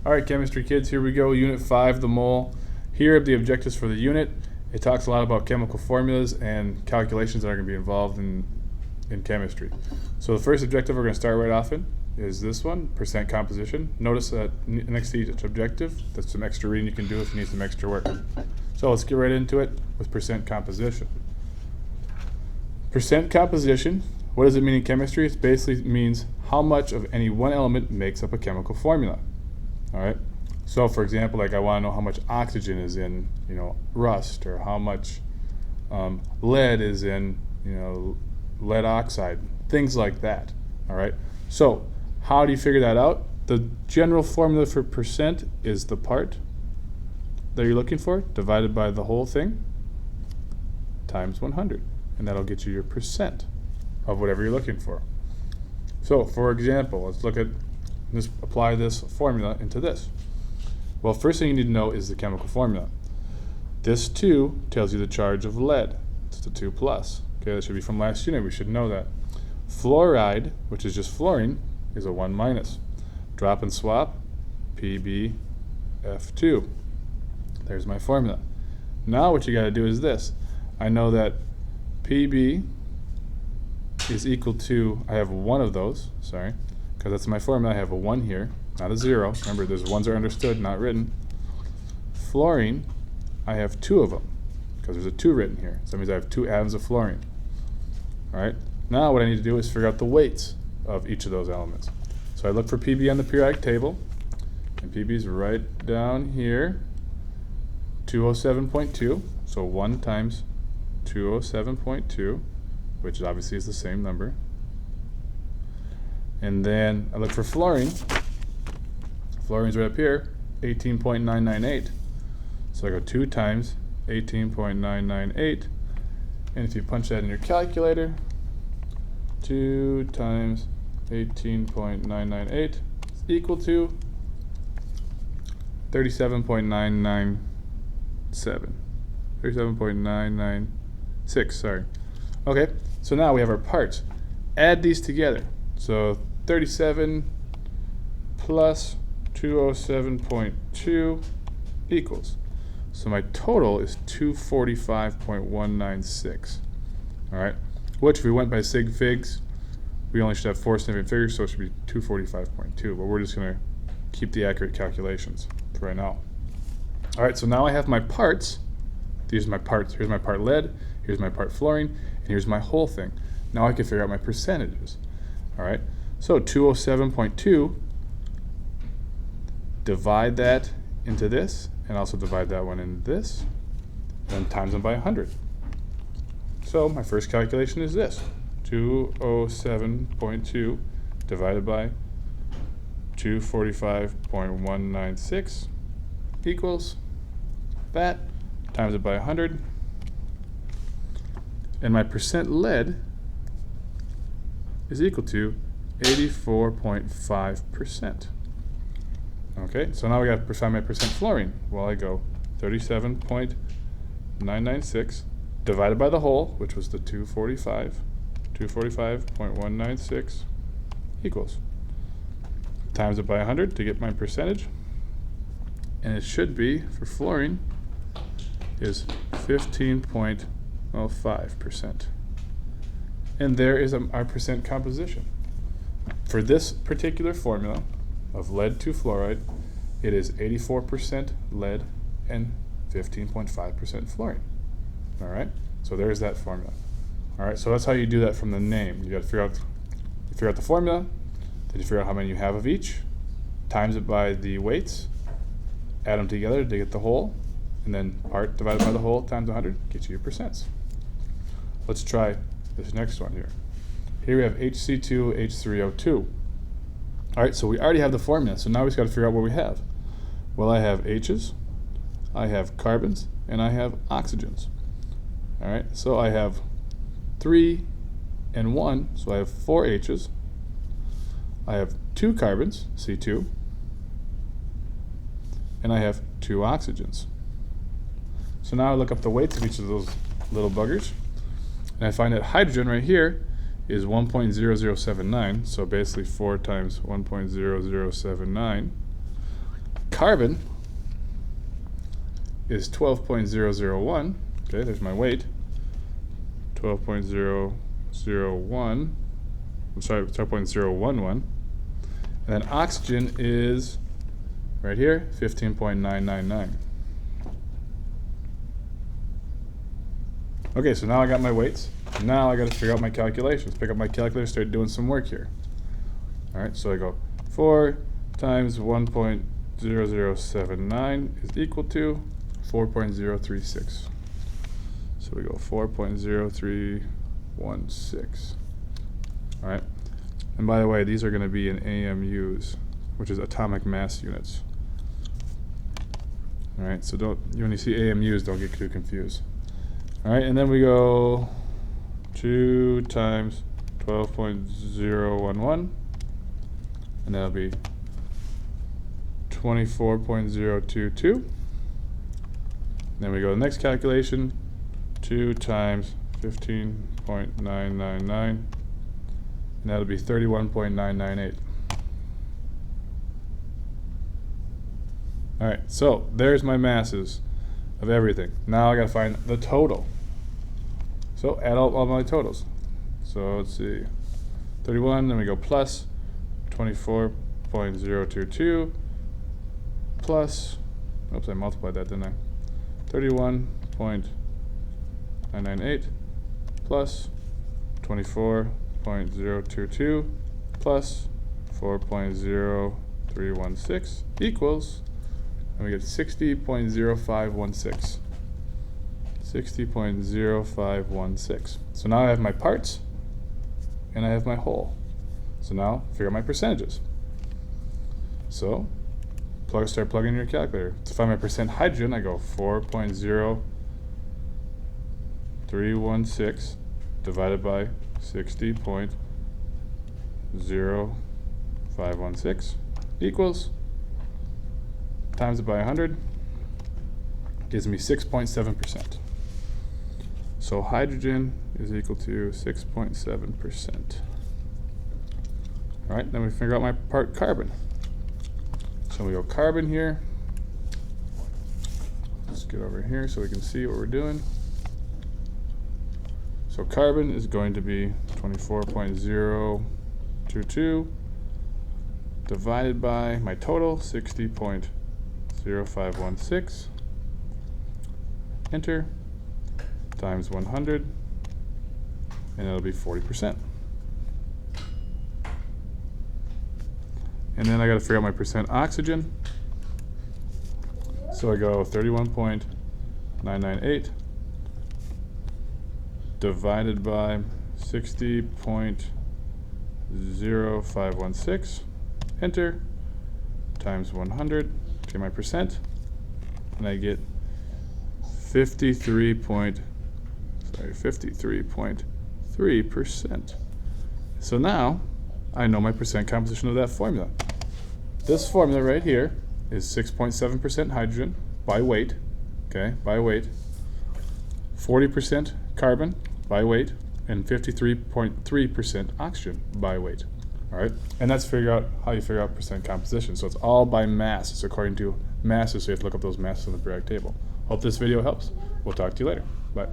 All right, chemistry kids, here we go. Unit 5, the mole. Here are the objectives for the unit. It talks a lot about chemical formulas and calculations that are going to be involved in chemistry. So the first objective we're going to start right off in is this one, percent composition. Notice that next to each objective, that's some extra reading you can do if you need some extra work. So let's get right into it with percent composition. Percent composition, what does it mean in chemistry? It basically means how much of any one element makes up a chemical formula. All right. So, for example, like I want to know how much oxygen is in, rust, or how much lead is in, lead oxide, things like that. All right. So, how do you figure that out? The general formula for percent is the part that you're looking for divided by the whole thing times 100, and that'll get you your percent of whatever you're looking for. So, for example, let's apply this formula into this. Well, first thing you need to know is the chemical formula. This 2 tells you the charge of lead. It's the 2 plus. Okay, that should be from last unit. We should know that. Fluoride, which is just fluorine, is a 1 minus. Drop and swap, PbF2. There's my formula. Now what you got to do is this. I know that Pb is equal to, I have one of those, because that's my formula. I have a 1 here, not a 0. Remember, those 1s are understood, not written. Fluorine, I have 2 of them, because there's a 2 written here. So that means I have 2 atoms of fluorine. All right. Now what I need to do is figure out the weights of each of those elements. So I look for Pb on the periodic table, and Pb is right down here, 207.2. So 1 times 207.2, which obviously is the same number. And then I look for fluorine. Fluorine's right up here, 18.998. So I go 2 times 18.998. And if you punch that in your calculator, 2 times 18.998 is equal to 37.997. 37.996, sorry. Okay, so now we have our parts. Add these together. So 37 plus 207.2 equals. So my total is 245.196. All right, which if we went by sig figs, we only should have 4 significant figures, so it should be 245.2, but we're just going to keep the accurate calculations for right now. All right, so now I have my parts. These are my parts. Here's my part lead, here's my part fluorine, and here's my whole thing. Now I can figure out my percentages. All right, so 207.2, divide that into this, and also divide that one into this, then times them by 100. So my first calculation is this, 207.2 divided by 245.196 equals that, times it by 100, and my percent lead is equal to 84.5%. Okay, so now we got to find my percent fluorine. Well, I go 37.996 divided by the whole, which was the 245.196 equals. Times it by 100 to get my percentage. And it should be, for fluorine, is 15.05%. And there is our percent composition. For this particular formula of lead 2 fluoride, it is 84% lead and 15.5% fluorine. All right, so there's that formula. All right, so that's how you do that from the name. You got to figure out the formula, then you figure out how many you have of each, times it by the weights, add them together to get the whole, and then part divided by the whole times 100 gets you your percents. Let's try this next one here. Here we have HC2H3O2. All right, so we already have the formula, so now we just got to figure out what we have. Well, I have H's, I have carbons, and I have oxygens. All right, so I have 3 and 1, so I have 4 H's. I have 2 carbons, C2, and I have 2 oxygens. So now I look up the weights of each of those little buggers, and I find that hydrogen right here is 1.0079, so basically 4 times 1.0079 carbon is 12.001. Okay, there's my weight. 12.001. I'm sorry, 12.011. And then oxygen is right here, 15.999. Okay, so now I got my weights. Now I got to figure out my calculations. Pick up my calculator, start doing some work here. All right, so I go 4 times 1.0079 is equal to 4.036. So we go 4.0316. All right, and by the way, these are going to be in AMUs, which is atomic mass units. All right, so when you see AMUs, don't get too confused. All right, and then we go 2 times 12.011, and that'll be 24.022. Then we go to the next calculation, 2 times 15.999, and that'll be 31.998. All right, so there's my masses of everything. Now I gotta find the total. So add all my totals. So let's see, 31, then we go plus 24.022 plus, oops, I multiplied that, didn't I? 31.998 plus 24.022 plus 4.0316 equals, and we get 60.0516. 60.0516. So now I have my parts and I have my whole. So now figure out my percentages. So start plugging in your calculator. To find my percent hydrogen, I go 4.0316 divided by 60.0516 equals, times it by 100, gives me 6.7%. So hydrogen is equal to 6.7%. All right, then we figure out my part carbon. So we go carbon here. Let's get over here so we can see what we're doing. So carbon is going to be 24.022 divided by my total, 60.0516. Enter, times 100, and it'll be 40%. And then I got to figure out my percent oxygen. So I go 31.998 divided by 60.0516. Enter, times 100, get my percent, and I get 53.3%. So now I know my percent composition of that formula. This formula right here is 6.7% hydrogen by weight, okay, by weight, 40% carbon by weight, and 53.3% oxygen by weight. All right, and that's how you figure out percent composition. So it's all by mass. It's according to masses, so you have to look up those masses on the periodic table. Hope this video helps. We'll talk to you later. Bye.